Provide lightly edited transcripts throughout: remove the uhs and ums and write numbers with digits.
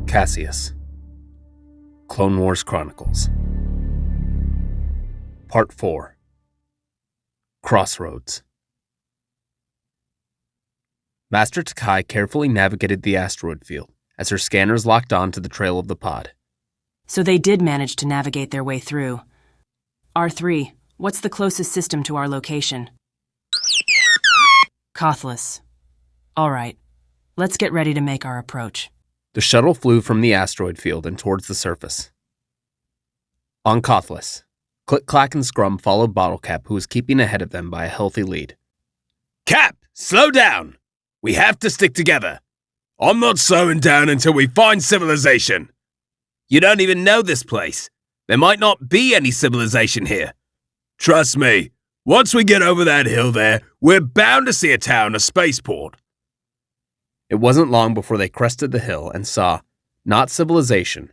Caseus. Clone Wars Chronicles. Part 4. Crossroads. Master Takai carefully navigated the asteroid field as her scanners locked on to the trail of the pod. So they did manage to navigate their way through. R3, what's the closest system to our location? Caseus. All right, let's get ready to make our approach. The shuttle flew from the asteroid field and towards the surface. On Caseus, Click, Clack, and Scrum followed Bottlecap, who was keeping ahead of them by a healthy lead. Cap, slow down! We have to stick together. I'm not slowing down until we find civilization. You don't even know this place. There might not be any civilization here. Trust me, once we get over that hill there, we're bound to see a town, a spaceport. It wasn't long before they crested the hill and saw, not civilization,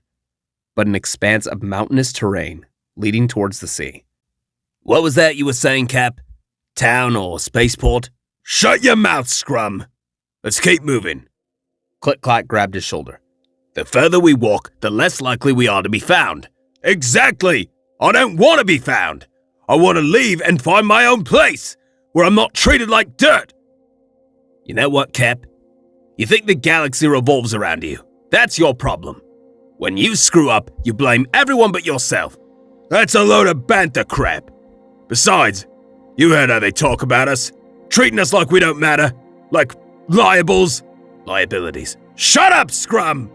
but an expanse of mountainous terrain leading towards the sea. What was that you were saying, Cap? Town or spaceport? Shut your mouth, Scrum! Let's keep moving. Click Clack grabbed his shoulder. The further we walk, the less likely we are to be found. Exactly! I don't want to be found. I want to leave and find my own place, where I'm not treated like dirt. You know what, Cap? You think the galaxy revolves around you. That's your problem. When you screw up, you blame everyone but yourself. That's a load of banter crap. Besides, you heard how they talk about us, treating us like we don't matter, like liabilities. Shut up, Scrum!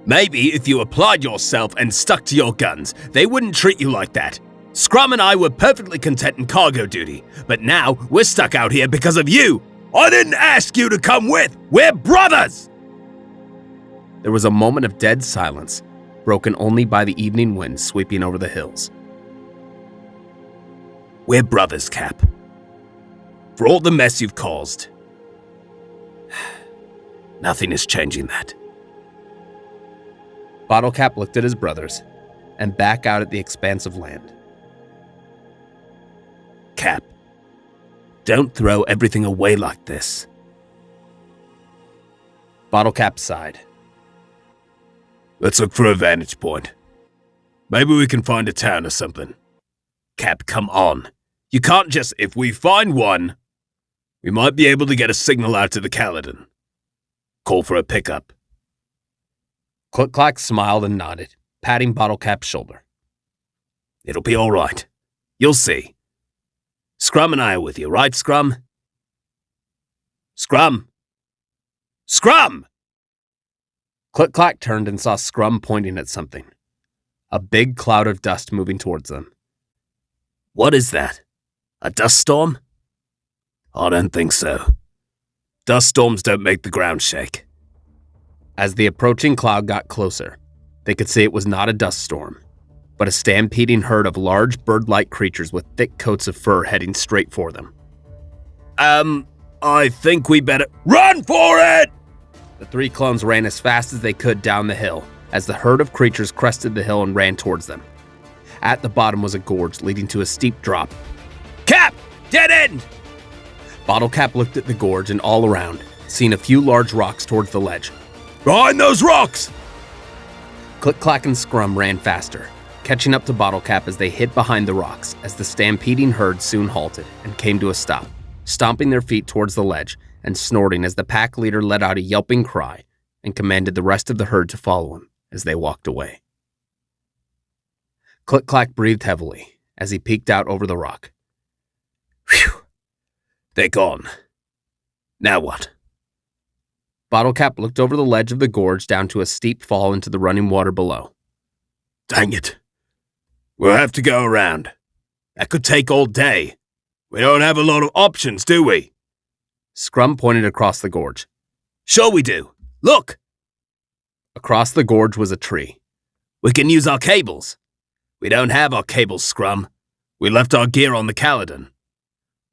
Maybe if you applied yourself and stuck to your guns, they wouldn't treat you like that. Scrum and I were perfectly content in cargo duty, but now we're stuck out here because of you. I didn't ask you to come with. We're brothers! There was a moment of dead silence, broken only by the evening wind sweeping over the hills. We're brothers, Cap. For all the mess you've caused, nothing is changing that. Bottlecap looked at his brothers and back out at the expanse of land. Cap, don't throw everything away like this. Bottlecap sighed. Let's look for a vantage point. Maybe we can find a town or something. Cap, come on. You can't just, if we find one, we might be able to get a signal out to the Caladan. Call for a pickup. Click Clack smiled and nodded, patting Bottlecap's shoulder. It'll be all right. You'll see. Scrum and I are with you, right, Scrum? Scrum! Scrum! Click Clack turned and saw Scrum pointing at something. A big cloud of dust moving towards them. What is that? A dust storm? I don't think so. Dust storms don't make the ground shake. As the approaching cloud got closer, they could see it was not a dust storm, but a stampeding herd of large bird-like creatures with thick coats of fur heading straight for them. I think we better run for it! The three clones ran as fast as they could down the hill as the herd of creatures crested the hill and ran towards them. At the bottom was a gorge leading to a steep drop. Cap! Dead end! Bottlecap looked at the gorge and all around, seeing a few large rocks towards the ledge. Behind those rocks! Click Clack and Scrum ran faster, catching up to Bottlecap as they hid behind the rocks as the stampeding herd soon halted and came to a stop, stomping their feet towards the ledge and snorting as the pack leader let out a yelping cry and commanded the rest of the herd to follow him as they walked away. Click Clack breathed heavily as he peeked out over the rock. Phew! They're gone. Now what? Bottlecap looked over the ledge of the gorge down to a steep fall into the running water below. Dang it. We'll have to go around. That could take all day. We don't have a lot of options, do we? Scrum pointed across the gorge. Sure we do. Look! Across the gorge was a tree. We can use our cables. We don't have our cables, Scrum. We left our gear on the Caladan.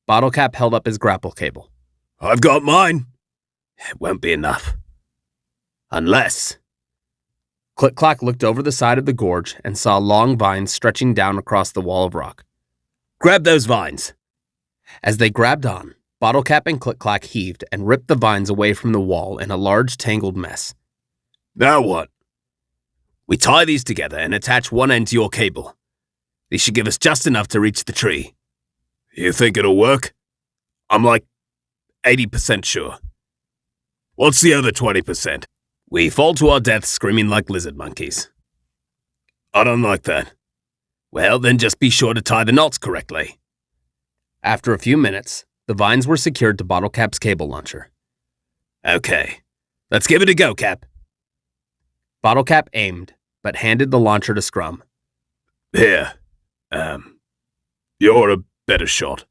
Bottlecap held up his grapple cable. I've got mine. It won't be enough. Unless... Click Clack looked over the side of the gorge and saw long vines stretching down across the wall of rock. Grab those vines. As they grabbed on, Bottlecap and Click Clack heaved and ripped the vines away from the wall in a large tangled mess. Now what? We tie these together and attach one end to your cable. These should give us just enough to reach the tree. You think it'll work? I'm like 80% sure. What's the other 20%? We fall to our deaths screaming like lizard monkeys. I don't like that. Well, then just be sure to tie the knots correctly. After a few minutes, the vines were secured to Bottle Cap's cable launcher. Okay, let's give it a go, Cap. Bottle Cap aimed, but handed the launcher to Scrum. Here, you're a better shot.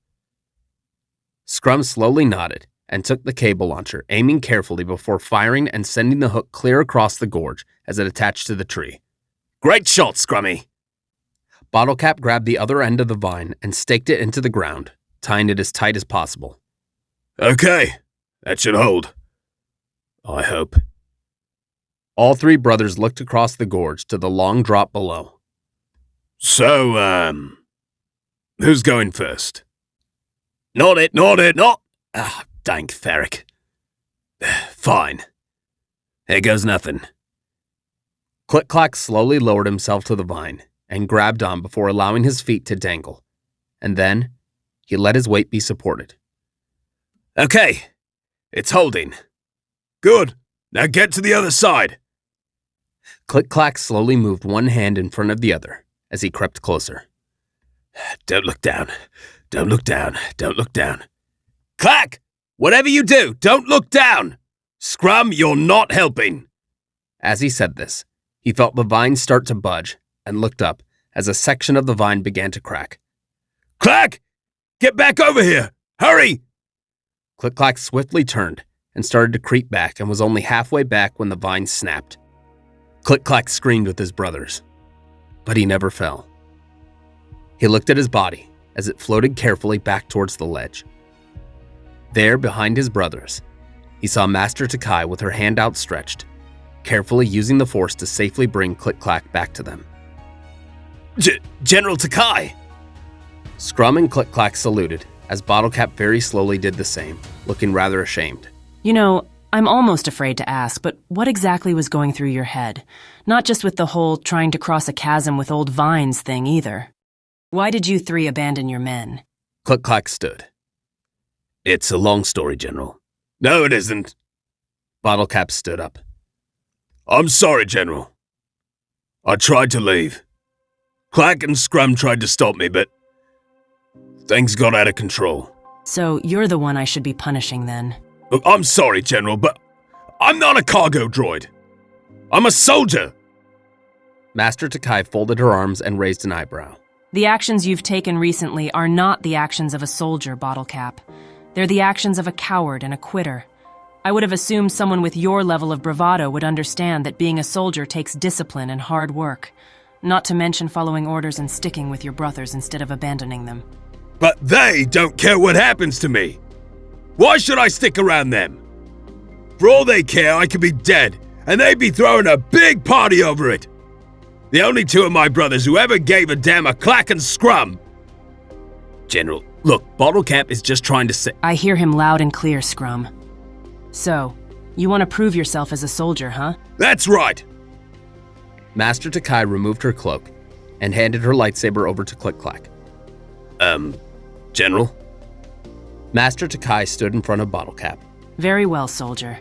Scrum slowly nodded and took the cable launcher, aiming carefully before firing and sending the hook clear across the gorge as it attached to the tree. Great shot, Scrummy! Bottle Cap grabbed the other end of the vine and staked it into the ground, tying it as tight as possible. Okay, that should hold. I hope. All three brothers looked across the gorge to the long drop below. So, who's going first? Not. Ah, dank Theric. Fine. Here goes nothing. Click-Clack slowly lowered himself to the vine and grabbed on before allowing his feet to dangle. And then, he let his weight be supported. Okay, it's holding. Good. Now get to the other side. Click-Clack slowly moved one hand in front of the other as he crept closer. Don't look down. Don't look down. Don't look down. Clack! Whatever you do, don't look down! Scrum, you're not helping. As he said this, he felt the vine start to budge and looked up as a section of the vine began to crack. Clack! Get back over here! Hurry! Click-Clack swiftly turned and started to creep back and was only halfway back when the vine snapped. Click-Clack screamed with his brothers, but he never fell. He looked at his body as it floated carefully back towards the ledge. There, behind his brothers, he saw Master Takai with her hand outstretched, carefully using the force to safely bring Click-Clack back to them. General Takai! Scrum and Click-Clack saluted as Bottle Cap very slowly did the same, looking rather ashamed. You know, I'm almost afraid to ask, but what exactly was going through your head? Not just with the whole trying to cross a chasm with old vines thing either. Why did you three abandon your men? Click-Clack stood. It's a long story, General. No, it isn't. Bottle Cap stood up. I'm sorry, General. I tried to leave. Clack and Scrum tried to stop me, but things got out of control. So you're the one I should be punishing then. Look, I'm sorry, General, but I'm not a cargo droid. I'm a soldier. Master Takai folded her arms and raised an eyebrow. The actions you've taken recently are not the actions of a soldier, Bottle Cap. They're the actions of a coward and a quitter. I would have assumed someone with your level of bravado would understand that being a soldier takes discipline and hard work, not to mention following orders and sticking with your brothers instead of abandoning them. But they don't care what happens to me. Why should I stick around them? For all they care, I could be dead, and they'd be throwing a big party over it. The only two of my brothers who ever gave a damn are Clack and Scrum. General, look, Bottle Cap is just trying to say— I hear him loud and clear, Scrum. So, you want to prove yourself as a soldier, huh? That's right. Master Takai removed her cloak and handed her lightsaber over to Click-Clack. General? Master Takai stood in front of Bottle Cap. Very well, soldier.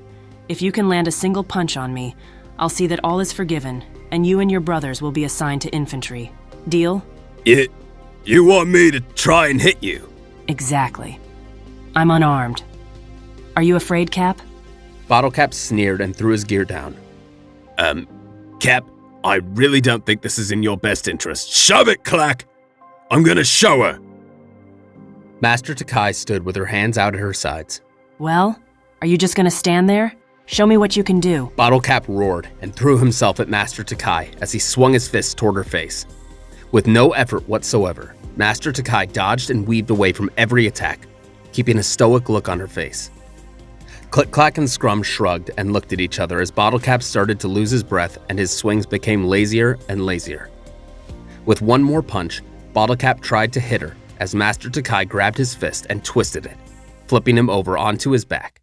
If you can land a single punch on me, I'll see that all is forgiven, and you and your brothers will be assigned to infantry. Deal? You want me to try and hit you? Exactly. I'm unarmed. Are you afraid, Cap? Bottle Cap sneered and threw his gear down. Cap, I really don't think this is in your best interest. Shove it, Clack! I'm gonna show her! Master Takai stood with her hands out at her sides. Well, are you just gonna stand there? Show me what you can do. Bottle Cap roared and threw himself at Master Takai as he swung his fist toward her face. With no effort whatsoever, Master Takai dodged and weaved away from every attack, keeping a stoic look on her face. Click-Clack and Scrum shrugged and looked at each other as Bottle Cap started to lose his breath and his swings became lazier and lazier. With one more punch, Bottle Cap tried to hit her as Master Takai grabbed his fist and twisted it, flipping him over onto his back.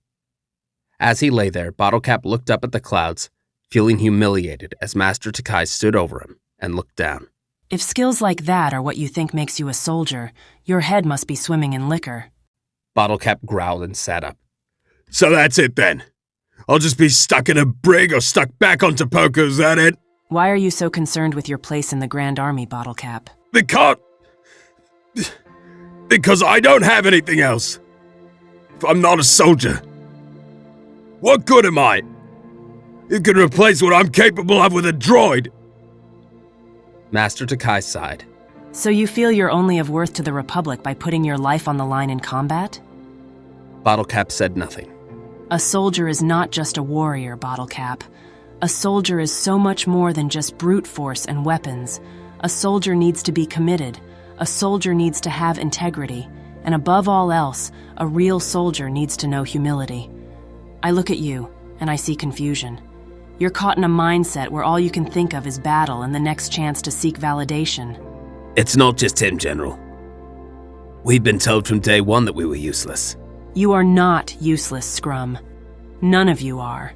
As he lay there, Bottle Cap looked up at the clouds, feeling humiliated as Master Takai stood over him and looked down. If skills like that are what you think makes you a soldier, your head must be swimming in liquor. Bottlecap growled and sat up. So that's it then. I'll just be stuck in a brig or stuck back onto poker, is that it? Why are you so concerned with your place in the Grand Army, Bottlecap? Because I don't have anything else. If I'm not a soldier, what good am I? You can replace what I'm capable of with a droid. Master Takai sighed. So you feel you're only of worth to the Republic by putting your life on the line in combat? Bottlecap said nothing. A soldier is not just a warrior, Bottlecap. A soldier is so much more than just brute force and weapons. A soldier needs to be committed. A soldier needs to have integrity. And above all else, a real soldier needs to know humility. I look at you, and I see confusion. You're caught in a mindset where all you can think of is battle and the next chance to seek validation. It's not just him, General. We've been told from day one that we were useless. You are not useless, Scrum. None of you are.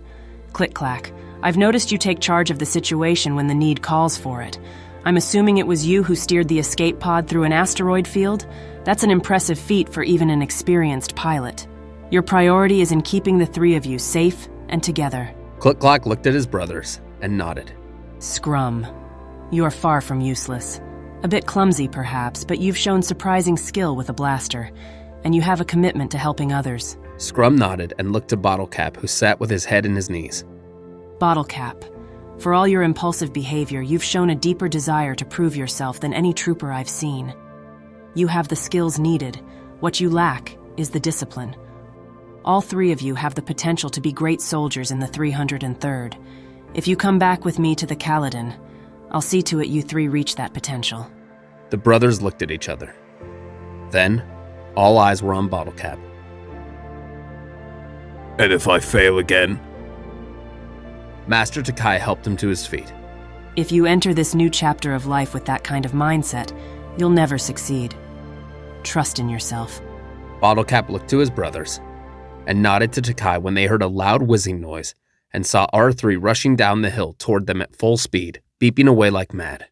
Click-clack. I've noticed you take charge of the situation when the need calls for it. I'm assuming it was you who steered the escape pod through an asteroid field? That's an impressive feat for even an experienced pilot. Your priority is in keeping the three of you safe and together. Click-clack looked at his brothers and nodded. Scrum. You are far from useless. A bit clumsy, perhaps, but you've shown surprising skill with a blaster, and you have a commitment to helping others. Scrum nodded and looked to Bottlecap, who sat with his head in his knees. Bottlecap, for all your impulsive behavior, you've shown a deeper desire to prove yourself than any trooper I've seen. You have the skills needed. What you lack is the discipline. All three of you have the potential to be great soldiers in the 303rd. If you come back with me to the Caladan, I'll see to it you three reach that potential. The brothers looked at each other. Then, all eyes were on Bottlecap. And if I fail again? Master Takai helped him to his feet. If you enter this new chapter of life with that kind of mindset, you'll never succeed. Trust in yourself. Bottlecap looked to his brothers and nodded to Takai when they heard a loud whizzing noise and saw R3 rushing down the hill toward them at full speed, beeping away like mad.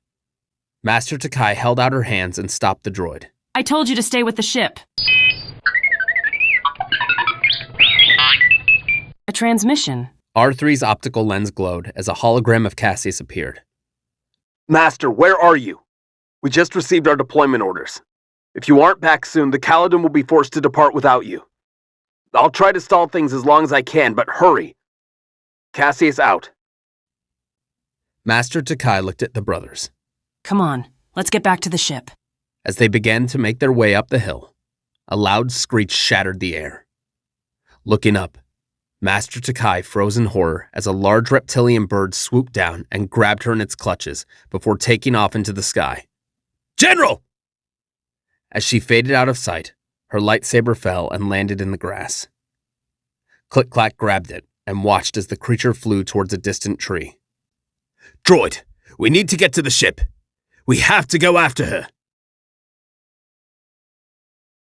Master Takai held out her hands and stopped the droid. I told you to stay with the ship. A transmission. R3's optical lens glowed as a hologram of Caseus appeared. Master, where are you? We just received our deployment orders. If you aren't back soon, the Caladan will be forced to depart without you. I'll try to stall things as long as I can, but hurry. Caseus out. Master Takai looked at the brothers. Come on, let's get back to the ship. As they began to make their way up the hill, a loud screech shattered the air. Looking up, Master Takai froze in horror as a large reptilian bird swooped down and grabbed her in its clutches before taking off into the sky. General! As she faded out of sight, her lightsaber fell and landed in the grass. Click-clack grabbed it and watched as the creature flew towards a distant tree. Droid, we need to get to the ship. We have to go after her.